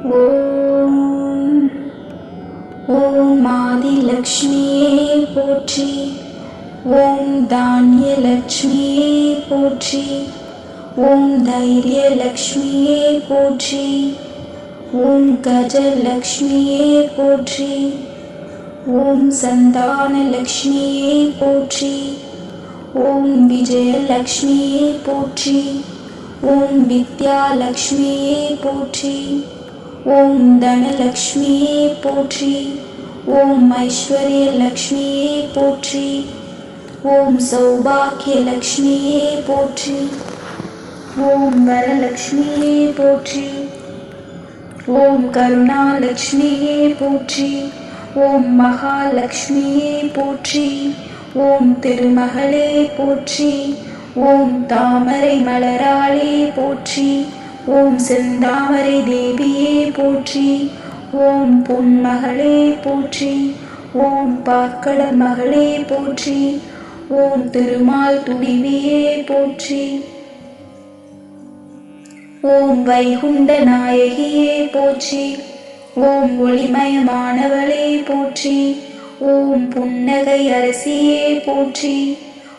ஓம் ஓம் ஆதிலக்ஷ்மியே போற்றி. ஓம் தானியலக்ஷ்மியே போற்றி. ஓம் தைரியலக்ஷ்மியே போற்றி. ஓம் கஜலக்ஷ்மியே போற்றி. ஓம் சந்தானலக்ஷ்மியே போற்றி. ஓம் விஜயலக்ஷ்மியே போற்றி. ஓம் வித்யாலக்ஷ்மியே போற்றி. ஓம் தனலக்ஷ்மியே போற்றி. ஓம் ஐஸ்வர்யலக்ஷ்மியே போற்றி. ஓம் சௌபாக்கியலக்ஷ்மியே போற்றி. ஓம் வரலக்ஷ்மியே போற்றி. ஓம் கருணாலக்ஷ்மியே போற்றி. ஓம் மகாலக்ஷ்மியே போற்றி. ஓம் திருமகளே போற்றி. ஓம் தாமரை மலராளே போற்றி. ஓம் செந்தாமரை தேவியே போற்றி. ஓம் பொன்மகளே போற்றி. ஓம் பாற்கடல் மகளே போற்றி. ஓம் திருமால் துணிவியே போற்றி. ஓம் வைகுண்ட நாயகியே போற்றி. ஓம் ஒளிமயமானவளே போற்றி. ஓம் புன்னகை அரசியே போற்றி.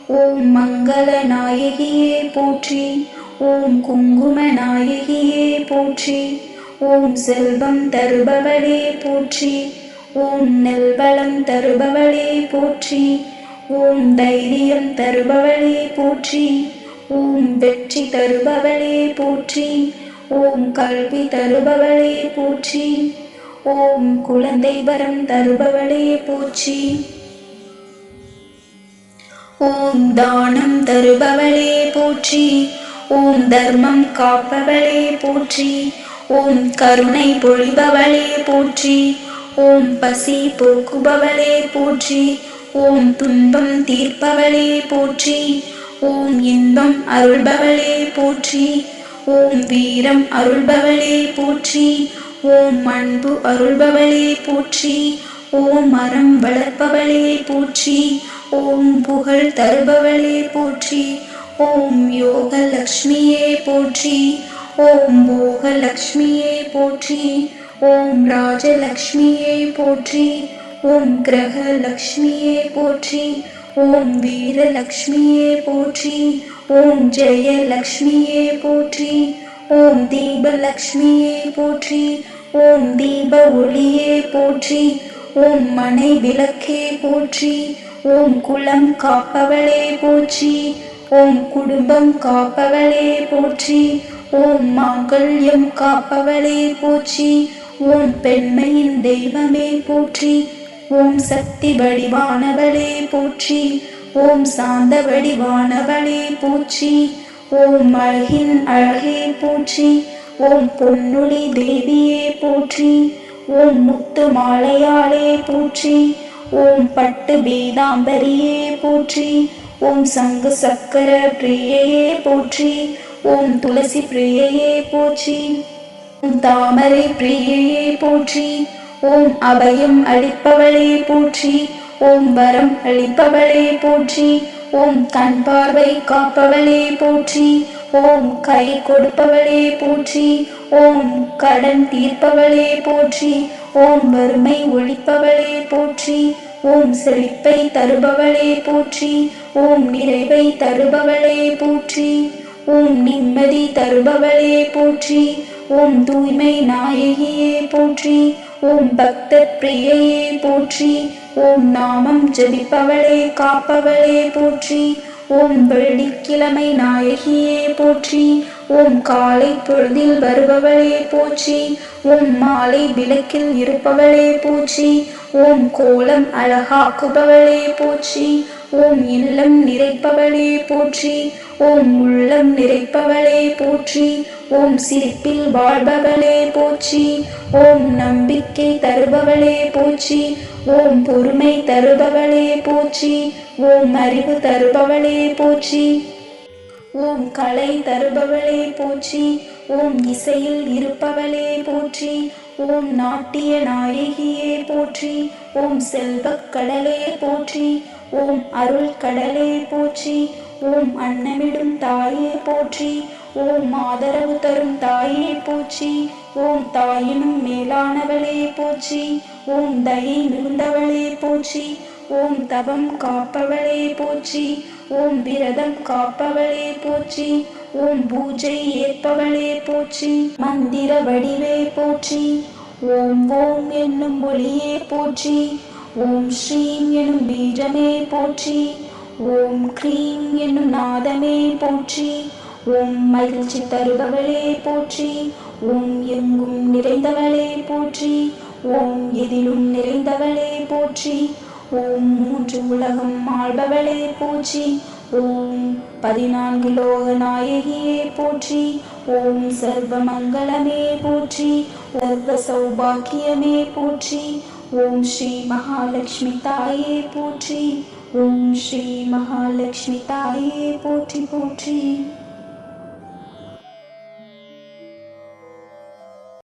ஓம் மங்கள நாயகியே போற்றி. ஓம் குங்கும நாயகியே போற்றி. ஓம் செல்வம் தருபவளே போற்றி. ஓம் நெல்வளம் தருபவளே போற்றி. ஓம் தைரியம் தருபவளே போற்றி. ஓம் வெற்றி தருபவளே போற்றி. ஓம் கல்வி தருபவளே போற்றி. ஓம் குழந்தை வரம் தருபவளே போற்றி. ஓம் தானம் தருபவளே போற்றி. ஓம் தர்மம் காப்பவளே போற்றி. ஓம் கருணை பொழிபவளே போற்றி. ஓம் பசி போக்குபவளே போற்றி. ஓம் துன்பம் தீர்ப்பவளே போற்றி. ஓம் இன்பம் அருள்பவளே போற்றி. ஓம் வீரம் அருள்பவளே போற்றி. ஓம் அன்பு அருள்பவளே போற்றி. ஓம் அறம் வளர்ப்பவளே போற்றி. ஓம் புகழ் தருபவளே போற்றி. ஓம் யோகலக்ஷ்மியே போற்றி. ஓம் போகலக்ஷ்மியே போற்றி. ஓம் ராஜலக்ஷ்மியே போற்றி. ஓம் கிரகலக்ஷ்மியே போற்றி. ஓம் வீரலக்ஷ்மியே போற்றி. ஓம் ஜெயலக்ஷ்மியே போற்றி. ஓம் தீபலக்ஷ்மியே போற்றி. ஓம் தீப ஒளியே போற்றி. ஓம் மனை விளக்கே போற்றி. ஓம் குலம் காப்பவளே போற்றி. ஓம் குடும்பம் காப்பவளே போற்றி. ஓம் மாங்கல்யம் காப்பவளே போற்றி. ஓம் பெண்மையின் தெய்வமே போற்றி. ஓம் சக்தி வடிவானவளே போற்றி. ஓம் சாந்த வடிவானவளே போற்றி. ஓம் அழகின் அழகே போற்றி. ஓம் பொன்னொழி தேவியே போற்றி. ஓம் முத்து மாலையாளே போற்றி. ஓம் பட்டு பீதாம்பரியே போற்றி. ஓம் சங்கு சக்கர பிரியையே போற்றி. ஓம் துளசி பிரியையே போற்றி. ஓம் தாமரை பிரியையே போற்றி. ஓம் அபயம் அளிப்பவளே போற்றி. ஓம் வரம் அளிப்பவளே போற்றி. ஓம் கண் பார்வை காப்பவளே போற்றி. ஓம் கை கொடுப்பவளே போற்றி. ஓம் கடன் தீர்ப்பவளே போற்றி. ஓம் வறுமை ஒழிப்பவளே போற்றி. ஓம் செழிப்பை தருபவளே போற்றி. ஓம் நிறைவை தருபவளே போற்றி. ஓம் நிம்மதி தருபவளே போற்றி. ஓம் தூய்மை நாயகியே போற்றி. ஓம் பக்தர் பிரியையே போற்றி. ஓம் நாமம் ஜபிப்பவளே காப்பவளே போற்றி. ஓம் வெள்ளிக்கிழமை நாயகியே போற்றி. ஓம் காலை பொழுதில் வருபவளே போற்றி. ஓம் மாலை விளக்கில் இருப்பவளே போற்றி. ஓம் கோலம் அழகாக்குபவளே போற்றி. ஓம் இல்லம் நிறைப்பவளே போற்றி. ஓம் உள்ளம் நிறைப்பவளே போற்றி. ஓம் சிரிப்பில் வாழ்பவளே போற்றி. ஓம் நம்பிக்கை தருபவளே போற்றி. ஓம் பொறுமை தருபவளே போற்றி. ஓம் அறிவு தருபவளே போற்றி. ஓம் கலை தருபவளே போற்றி. ஓம் இசையில் இருப்பவளே போற்றி. ஓம் நாட்டிய நாயகியே போற்றி. ஓம் செல்வக் கடலே போற்றி. ஓம் அருள் கடலே போற்றி. ஓம் அன்னமிடும் தாயே போற்றி. ஓம் ஆதரவு தரும் தாயே போற்றி. ஓம் தாயினும் மேலானவளே போற்றி. ஓம் தயை மிகுந்தவளே போற்றி. ஓம் தவம் காப்பவளே போற்றி. ஓம் விரதம் காப்பவளே போற்றி. ஓம் பூஜை ஏற்பவளே போற்றி. மந்திர வடிவே போற்றி. ஓம் ஓம் என்னும் ஒளியே போற்றி. ஓம் ஸ்ரீம் எனும் பீஜமே போற்றி. ஓம் க்ரீம் என்னும் நாதமே போற்றி. ஓம் மகிழ்ச்சி தருபவளே போற்றி. ஓம் எங்கும் நிறைந்தவளே போற்றி. ஓம் எதிலும் நிறைந்தவளே போற்றி. ஓம் மூன்று உலகம் ஆள்பவளே போற்றி. ஓம் 14 லோக நாயகியே போற்றி. ஓம் சர்வ மங்களமே போற்றி. சர்வ சௌபாக்கியமே போற்றி. ஓம் ஸ்ரீ மகாலட்சுமி தாயே போற்றி. ஓம் ஸ்ரீ மகாலட்சுமி தாயே போற்றி போற்றி.